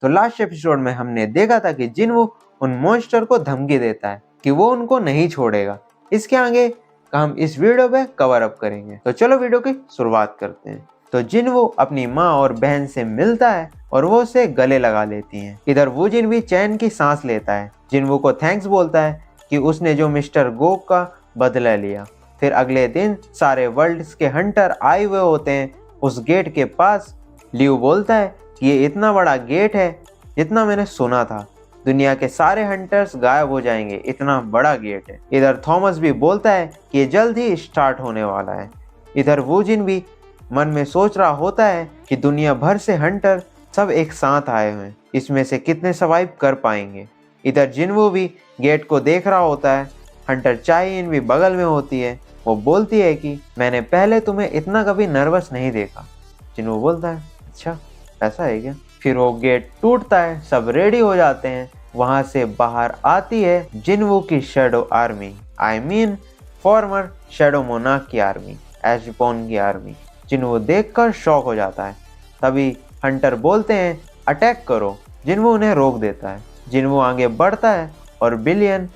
तो last episode में हमने देखा था कि जिनवू उन मॉन्स्टर को धमकी देता है कि वो उनको नहीं छोड़ेगा। इसके आगे का हम इस वीडियो पे कवर अप करेंगे। तो चलो वीडियो की शुरुआत करते हैं। तो जिनवू अपनी माँ और बहन से मिलता है और वो उसे गले लगा लेती हैं। इधर वूजिन भी चैन की सांस लेता है। जिनवू को थैंक्स बोलता है कि उसने जो मिस्टर गोक का बदला लिया। फिर अगले दिन सारे वर्ल्ड्स के हंटर आए हुए होते हैं उस गेट के पास। लियू बोलता है कि ये इतना बड़ा गेट है जितना मैंने सुना था, दुनिया के सारे हंटर्स गायब हो जाएंगे, इतना बड़ा गेट है। इधर थॉमस भी बोलता है कि ये जल्द ही स्टार्ट होने वाला है। इधर वूजिन भी मन में सोच रहा होता है कि दुनिया भर से हंटर सब एक साथ आए हुए हैं, इसमें से कितने सर्वाइव कर पाएंगे। इधर जिनवू भी गेट को देख रहा होता है। हंटर चाइइन भी बगल में होती है। वो बोलती है कि मैंने पहले तुम्हें इतना कभी नर्वस नहीं देखा। जिनवू बोलता है अच्छा ऐसा है क्या। फिर वो गेट टूटता है, सब रेडी हो जाते हैं। वहां से बाहर आती है जिनवू की shadow army, I mean farmer shadow monarch की आर्मी, एशबॉर्न की आर्मी। जिनवू देखकर शॉक हो जाता है। तभी हंटर बोलते हैं अटैक करो। जिनवू उन्हें रोक देता है। जिनवू आगे बढ़ता है और बिलियन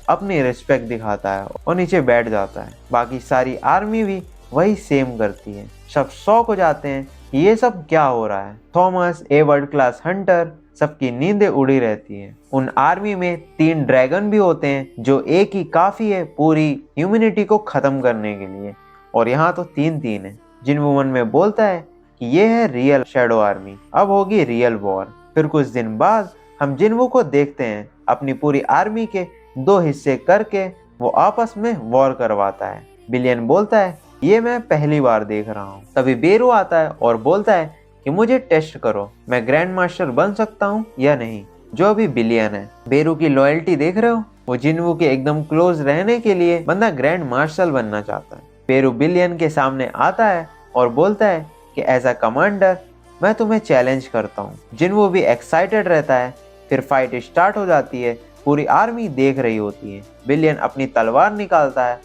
अपनी रिस्पेक्ट दिखाता है और नीचे बैठ जाता है। बाकी सारी आर्मी भी वही सेम करती है। सब शॉक हो जाते हैं कि ये सब क्या हो रहा है। Thomas a world class Hunter सबकी नींदें उड़ी रहती हैं। उन आर्मी में 3 ड्रैगन भी होते हैं जो एक ही काफी है पूरी ह्यूमैनिटी को खत्म करने के लिए, और यहाँ तो 3-3 है। जिनवू मन में बोलता है कि ये है रियल शैडो आर्मी, अब होगी रियल वॉर। फिर कुछ दिन बाद हम जिनवू को देखते हैं अपनी पूरी आर्मी के 2 हिस्से करके वो आपस में वॉर करवाता है। बिलियन बोलता है ये मैं पहली बार देख रहा हूँ। तभी बेरू आता है और बोलता है कि मुझे टेस्ट करो, मैं ग्रैंड मास्टर बन सकता हूँ या नहीं। जो अभी बिलियन है, बेरू की लॉयल्टी देख रहे हो, वो जिनवू के एकदम क्लोज रहने के लिए बंदा ग्रैंड मार्शल बनना चाहता है। बेरू बिलियन के सामने आता है और बोलता है कि एज अ कमांडर मैं तुम्हें चैलेंज करता हूँ। जिनवू भी एक्साइटेड रहता है। फिर फाइट स्टार्ट हो जाती है। पूरी आर्मी देख रही होती है। बिलियन अपनी तलवार निकालता है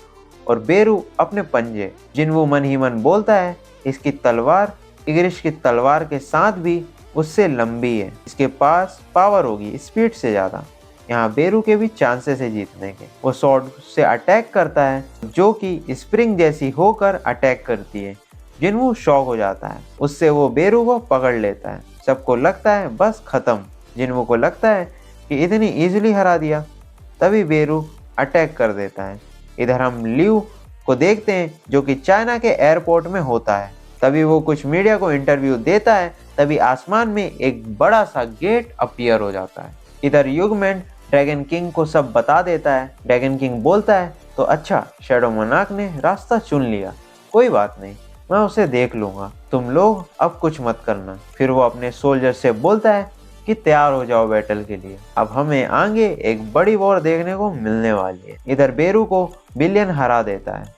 और बेरू अपने पंजे। जिनवू मन ही मन बोलता है इसकी तलवार इग्रिश की तलवार के साथ भी उससे लंबी है, इसके पास पावर होगी स्पीड से ज़्यादा। यहाँ बेरू के भी चांसेस है जीतने के। वो स्वॉर्ड से अटैक करता है जो कि स्प्रिंग जैसी होकर अटैक करती है। जिनवू शॉक हो जाता है। उससे वो बेरू को पकड़ लेता है। सबको लगता है बस खत्म। जिनवू को लगता है कि इतनी इजीली हरा दिया। तभी बेरू अटैक कर देता है। इधर हम लियू को देखते हैं जो कि चाइना के एयरपोर्ट में होता है। तभी वो कुछ मीडिया को इंटरव्यू देता है। तभी आसमान में एक बड़ा सा गेट अपीयर हो जाता है। इधर युगमैन ड्रैगन किंग को सब बता देता है। ड्रैगन किंग बोलता है तो अच्छा, शैडो मोनार्क ने रास्ता चुन लिया, कोई बात नहीं, मैं उसे देख लूंगा, तुम लोग अब कुछ मत करना। फिर वो अपने सोल्जर से बोलता है कि तैयार हो जाओ बैटल के लिए, अब हमें आगे एक बड़ी वॉर देखने को मिलने वाली है। इधर बेरू को बिलियन हरा देता है।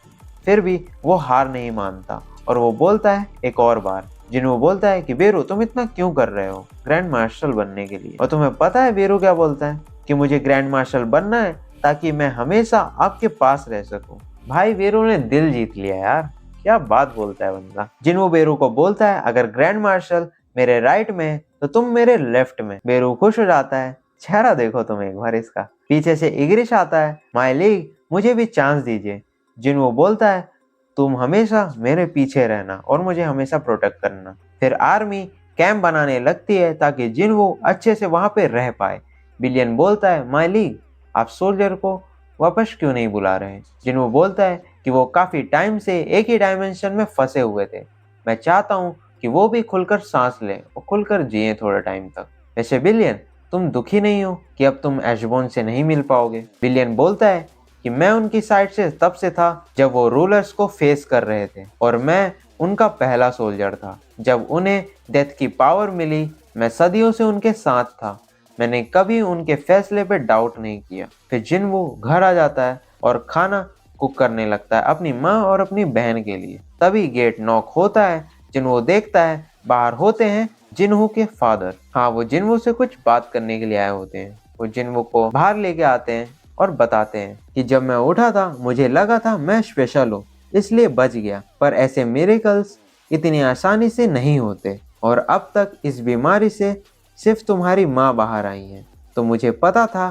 फिर भी वो हार नहीं मानता और वो बोलता है एक और बार। जिनवू बोलता है कि बेरू तुम इतना क्यों कर रहे हो ग्रैंड मार्शल बनने के लिए। और तुम्हें पता है बेरू क्या बोलता है कि मुझे ग्रैंड मार्शल बनना है ताकि मैं हमेशा आपके पास रह सकूं। भाई बेरू ने दिल जीत लिया यार, क्या बात बोलता है बंदा। जिनवू बेरू को बोलता है अगर ग्रैंड मार्शल मेरे राइट में तो तुम मेरे लेफ्ट में। बेरू खुश हो जाता है। चेहरा देखो तुम एक बार इसका। पीछे से इग्रिश आता है, माय लीग मुझे भी चांस दीजिए। जिनवू बोलता है तुम हमेशा मेरे पीछे रहना और मुझे हमेशा प्रोटेक्ट करना। फिर आर्मी कैंप बनाने लगती है ताकि जिनवू अच्छे से वहां पे रह पाए। बिलियन बोलता है माय लीग आप सोल्जर को वापस क्यों नहीं बुला रहे। जिनवू बोलता है कि वो काफी टाइम से एक ही डायमेंशन में फंसे हुए थे, मैं चाहता हूँ कि वो भी खुलकर सांस लें और खुलकर जिए थोड़ा टाइम तक। वैसे बिलियन तुम दुखी नहीं हो कि अब तुम एशबॉर्न से नहीं मिल पाओगे। बिलियन बोलता है कि मैं उनकी साइड से तब से था जब वो रूलर्स को फेस कर रहे थे और मैं उनका पहला सोल्जर था। जब उन्हें डेथ की पावर मिली मैं सदियों से उनके साथ था, मैंने कभी उनके फैसले पे डाउट नहीं किया। फिर जिनवू घर आ जाता है और खाना कुक करने लगता है अपनी माँ और अपनी बहन के लिए। तभी गेट नॉक होता है। जिनवू देखता है बाहर होते हैं जिनवू के फादर। हाँ, वो जिनवू से कुछ बात करने के लिए आए होते हैं। वो जिनवू को बाहर लेके आते हैं और बताते हैं कि जब मैं उठा था मुझे लगा था मैं स्पेशल हूँ इसलिए बच गया, पर ऐसे मिरेकल्स इतनी आसानी से नहीं होते और अब तक इस बीमारी से सिर्फ तुम्हारी माँ बाहर आई है, तो मुझे पता था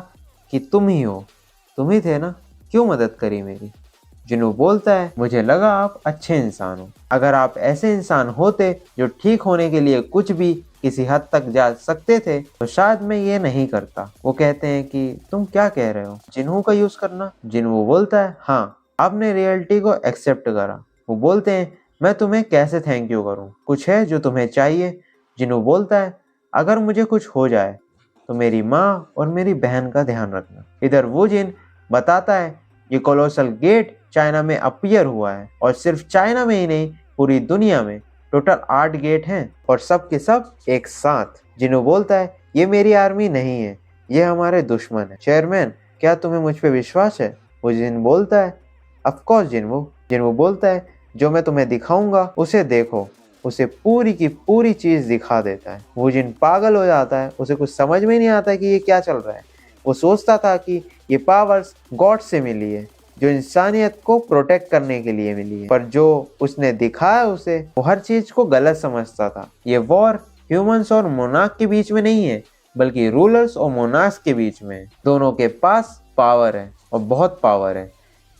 कि तुम ही हो, तुम ही थे ना, क्यों मदद करी मेरी। जिन्हों बोलता है मुझे लगा आप अच्छे इंसान हो, अगर आप ऐसे इंसान होते जो ठीक होने के लिए कुछ भी किसी हद तक जा सकते थे तो शायद मैं ये नहीं करता। वो कहते हैं कि तुम क्या कह रहे हो, जिन्हों का यूज करना। जिन्हों बोलता है हाँ, आपने रियलिटी को एक्सेप्ट करा। वो बोलते हैं मैं तुम्हें कैसे थैंक यू करूं, कुछ है जो तुम्हें चाहिए। जिन्हों बोलता है अगर मुझे कुछ हो जाए तो मेरी माँ और मेरी बहन का ध्यान रखना। इधर वो जिन बताता है ये कोलोसल गेट चाइना में अपीयर हुआ है, और सिर्फ चाइना में ही नहीं पूरी दुनिया में टोटल 8 गेट हैं, और सब के सब एक साथ। जिन्हों बोलता है ये मेरी आर्मी नहीं है, ये हमारे दुश्मन है। चेयरमैन क्या तुम्हें मुझ पे विश्वास है। वो जिन बोलता है ऑफकोर्स जिन्हों बोलता है जो मैं तुम्हें दिखाऊंगा उसे देखो। उसे पूरी की पूरी चीज दिखा देता है। वो जिन पागल हो जाता है, उसे कुछ समझ में नहीं आता कि ये क्या चल रहा है। वो सोचता था कि ये पावर्स गॉड से मिली है, जो इंसानियत को प्रोटेक्ट करने के लिए मिली है, पर जो उसने दिखाया उसे वो हर चीज को गलत समझता था। ये वॉर ह्यूमंस और मोनार्क के बीच में नहीं है, बल्कि रूलर्स और मोनार्क्स के बीच में है। दोनों के पास पावर है और बहुत पावर है।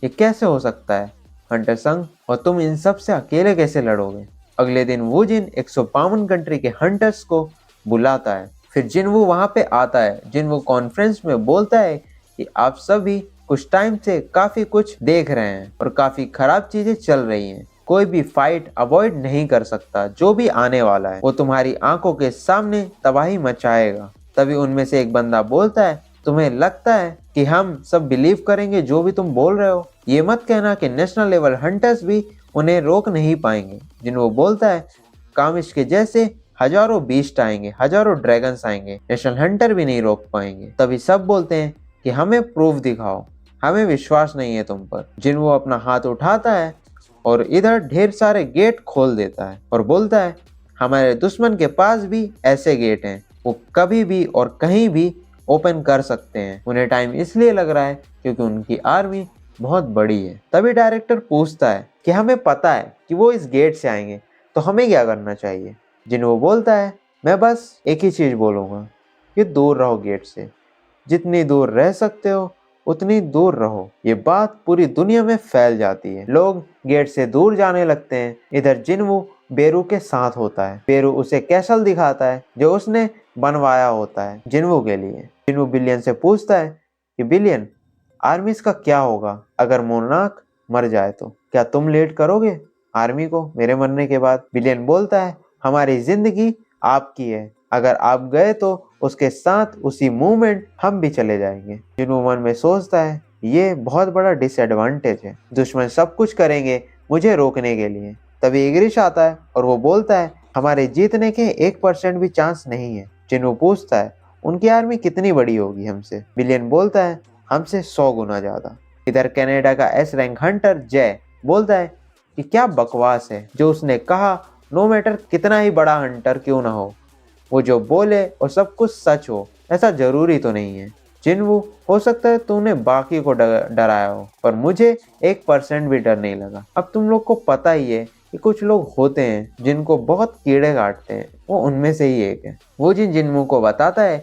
ये कैसे हो सकता है हंटर संग, और तुम इन सब से अकेले कैसे लड़ोगे। अगले दिन वो जिन 152 कंट्री के हंटर्स को बुलाता है। फिर जिन वो वहां पे आता है। जिन वो कॉन्फ्रेंस में बोलता है कि आप सभी कुछ टाइम से काफी कुछ देख रहे हैं और काफी खराब चीजें चल रही हैं। कोई भी फाइट अवॉइड नहीं कर सकता, जो भी आने वाला है वो तुम्हारी आंखों के सामने तबाही मचाएगा। तभी उनमें से एक बंदा बोलता है तुम्हें लगता है कि हम सब बिलीव करेंगे जो भी तुम बोल रहे हो। ये मत कहना कि नेशनल लेवल हंटर्स भी उन्हें रोक नहीं पाएंगे। जिन्हों बोलता है कामिश के जैसे हजारों बीस्ट आएंगे, हजारों ड्रैगन्स आएंगे, नेशनल हंटर भी नहीं रोक पाएंगे। तभी सब बोलते हैं कि हमें प्रूफ दिखाओ, हमें विश्वास नहीं है तुम पर। जिन्हों अपना हाथ उठाता है और इधर ढेर सारे गेट खोल देता है और बोलता है हमारे दुश्मन के पास भी ऐसे गेट हैं, वो कभी भी और कहीं भी ओपन कर सकते हैं। उन्हें टाइम इसलिए लग रहा है क्योंकि उनकी आर्मी बहुत बड़ी है। तभी डायरेक्टर पूछता है कि हमें पता है कि वो इस गेट से आएंगे, तो हमें क्या करना चाहिए। जिन्हों बोलता है मैं बस एक ही चीज बोलूंगा कि दूर रहो गेट से, जितनी दूर रह सकते हो उतनी दूर रहो। ये बात पूरी दुनिया में फैल जाती है, लोग गेट से दूर जाने लगते हैं। इधर जिन्वू बेरू के साथ होता है। बेरू उसे कैसल दिखाता है जो उसने बनवाया होता है जिन्वू के लिए। जिन्वू बिलियन से पूछता है कि बिलियन आर्मीज का क्या होगा अगर मोनार्क मर जाए, तो क्या तुम लीड करोगे आर्मी को मेरे मरने के बाद। बिलियन बोलता है हमारी जिंदगी आपकी है, अगर आप गए तो उसके साथ उसी मूवमेंट हम भी चले जाएंगे। जिन्हों मन में सोचता है ये बहुत बड़ा डिसएडवांटेज है, दुश्मन सब कुछ करेंगे मुझे रोकने के लिए। तभी इग्रिश आता है और वो बोलता है हमारे जीतने के 1% भी चांस नहीं है। जिन्हों पूछता है उनकी आर्मी कितनी बड़ी होगी हमसे। बिलियन बोलता है हमसे 100 गुना ज्यादा। इधर कनाडा का एस रैंक हंटर जय बोलता है कि क्या बकवास है जो उसने कहा, नो मैटर कितना ही बड़ा हंटर क्यों ना हो, वो जो बोले और सब कुछ सच हो ऐसा जरूरी तो नहीं है। जिन्वू हो सकता है तूने बाकी को डराया हो, पर मुझे 1% भी डर नहीं लगा। अब तुम लोग को पता ही है कि कुछ लोग होते हैं जिनको बहुत कीड़े काटते हैं, वो उनमें से ही एक है। वो जिन्वू को बताता है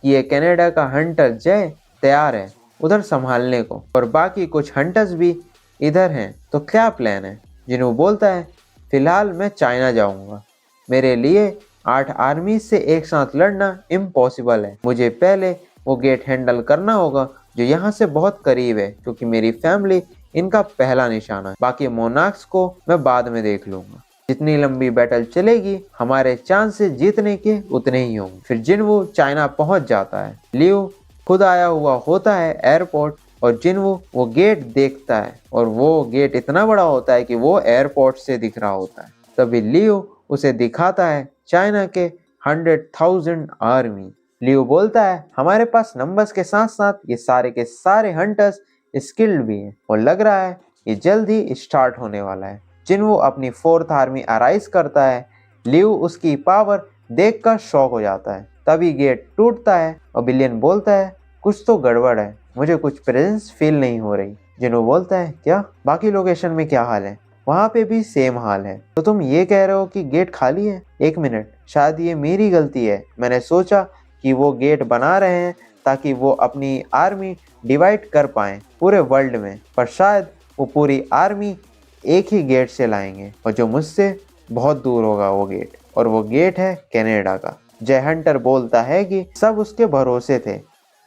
कि ये कनाडा का हंटर जय तैयार है उधर संभालने को, और बाकी कुछ हंटर्स भी इधर हैं, तो क्या प्लान है। जिन्वू बोलता है फिलहाल मैं चाइना जाऊंगा, मेरे लिए 8 आर्मी से एक साथ लड़ना इम्पॉसिबल है। मुझे पहले वो गेट हैंडल करना होगा जो यहाँ से बहुत करीब है, क्योंकि मेरी फैमिली इनका पहला निशाना है। बाकी मोनार्क्स को मैं बाद में देख लूंगा। जितनी लंबी बैटल चलेगी हमारे चांसेस जीतने के उतने ही होंगे। फिर जिन्वू चाइना पहुंच जाता है। लियो खुद आया हुआ होता है एयरपोर्ट, और जिन्वू वो गेट देखता है, और वो गेट इतना बड़ा होता है कि वो एयरपोर्ट से दिख रहा होता है। तभी लियो उसे दिखाता है चाइना के 100,000 आर्मी। लियो बोलता है हमारे पास नंबर्स के साथ साथ ये सारे के सारे हंटर्स स्किल्ड भी हैं, और लग रहा है ये जल्द ही स्टार्ट होने वाला है। जिन्वू अपनी 4th आर्मी अराइज करता है। लियो उसकी पावर देखकर शॉक हो जाता है। तभी गेट टूटता है और बिलियन बोलता है कुछ तो गड़बड़ है, मुझे कुछ प्रेजेंस फील नहीं हो रही। जिन्वू बोलता है क्या बाकी लोकेशन में क्या हाल है। वहां पे भी सेम हाल है। तो तुम ये कह रहे हो कि गेट खाली है। 1 मिनट, शायद ये मेरी गलती है। मैंने सोचा कि वो गेट बना रहे हैं ताकि वो अपनी आर्मी डिवाइड कर पाएं पूरे वर्ल्ड में, पर शायद वो पूरी आर्मी एक ही गेट से लाएंगे और जो मुझसे बहुत दूर होगा वो गेट, और वो गेट है कनाडा का। जय हंटर बोलता है कि सब उसके भरोसे थे।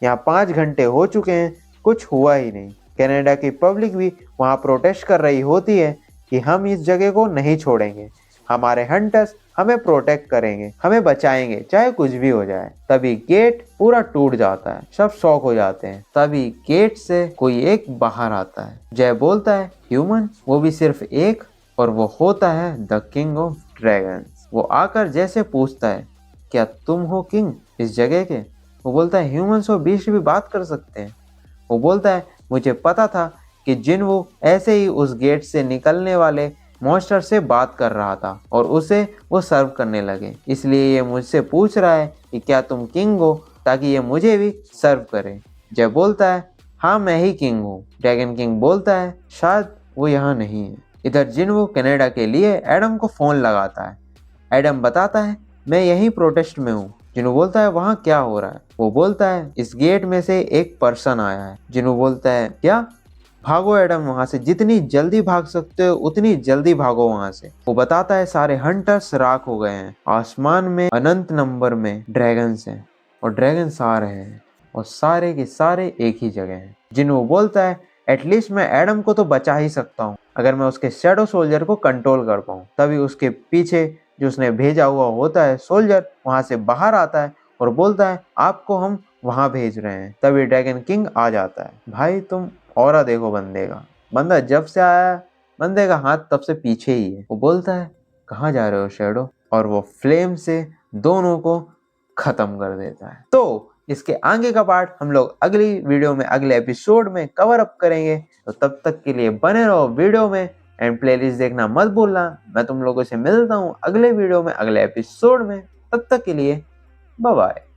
यहाँ 5 घंटे हो चुके हैं, कुछ हुआ ही नहीं। कनाडा की पब्लिक भी वहाँ प्रोटेस्ट कर रही होती है कि हम इस जगह को नहीं छोड़ेंगे, हमारे हंटर्स हमें प्रोटेक्ट करेंगे, हमें बचाएंगे चाहे कुछ भी हो जाए। तभी गेट पूरा टूट जाता है, सब शॉक हो जाते हैं। तभी गेट से कोई एक बाहर आता है। जय बोलता है ह्यूमन, वो भी सिर्फ एक, और वो होता है द किंग ऑफ ड्रैगन्स। वो आकर जैसे पूछता है क्या तुम हो किंग इस जगह के? वो बोलता है ह्यूमंस और बीस्ट भी बात कर सकते हैं। वो बोलता है मुझे पता था कि जिन्वो ऐसे ही उस गेट से निकलने वाले मॉन्स्टर से बात कर रहा था और उसे वो सर्व करने लगे, इसलिए ये मुझसे पूछ रहा है कि क्या तुम किंग हो, ताकि ये मुझे भी सर्व करे। जब बोलता है हाँ मैं ही किंग हूँ। ड्रैगन किंग बोलता है शायद वो यहाँ नहीं है। इधर जिन्वो कनाडा के लिए एडम को फोन लगाता है। एडम बताता है मैं यहीं प्रोटेस्ट में हूँ। जिन्हों बोलता है वहाँ क्या हो रहा है? वो बोलता है इस गेट में से एक पर्सन आया है। जिन्हों बोलता है क्या? भागो एडम वहां से, जितनी जल्दी भाग सकते हो उतनी जल्दी भागो वहां से। वो बताता है सारे हंटर्स राख हो गए हैं, आसमान में अनंत नंबर में ड्रैगन्स हैं और ड्रैगन्स आ रहे हैं और सारे के सारे एक ही जगह हैं। जिन्हों बोलता है एटलीस्ट मैं एडम को तो बचा ही सकता हूँ अगर मैं उसके शैडो सोल्जर को कंट्रोल कर पाऊँ। तभी उसके पीछे जो उसने भेजा हुआ होता है सोल्जर वहां से बाहर आता है और बोलता है आपको हम वहां भेज रहे हैं। तभी ड्रैगन किंग आ जाता है। भाई तुम औरा देखो बंदे का, बंदा जब से आया बंदे का हाथ तब से पीछे ही है। वो बोलता है कहाँ जा रहे हो शैडो, और वो फ्लेम से दोनों को खत्म कर देता है। तो इसके आगे का पार्ट हम लोग अगली वीडियो में अगले एपिसोड में कवर अप करेंगे। तो तब तक के लिए बने रहो वीडियो में एंड प्लेलिस्ट देखना मत भूलना। मैं तुम लोगों से मिलता हूँ अगले वीडियो में अगले एपिसोड में। तब तक के लिए बाय बाय।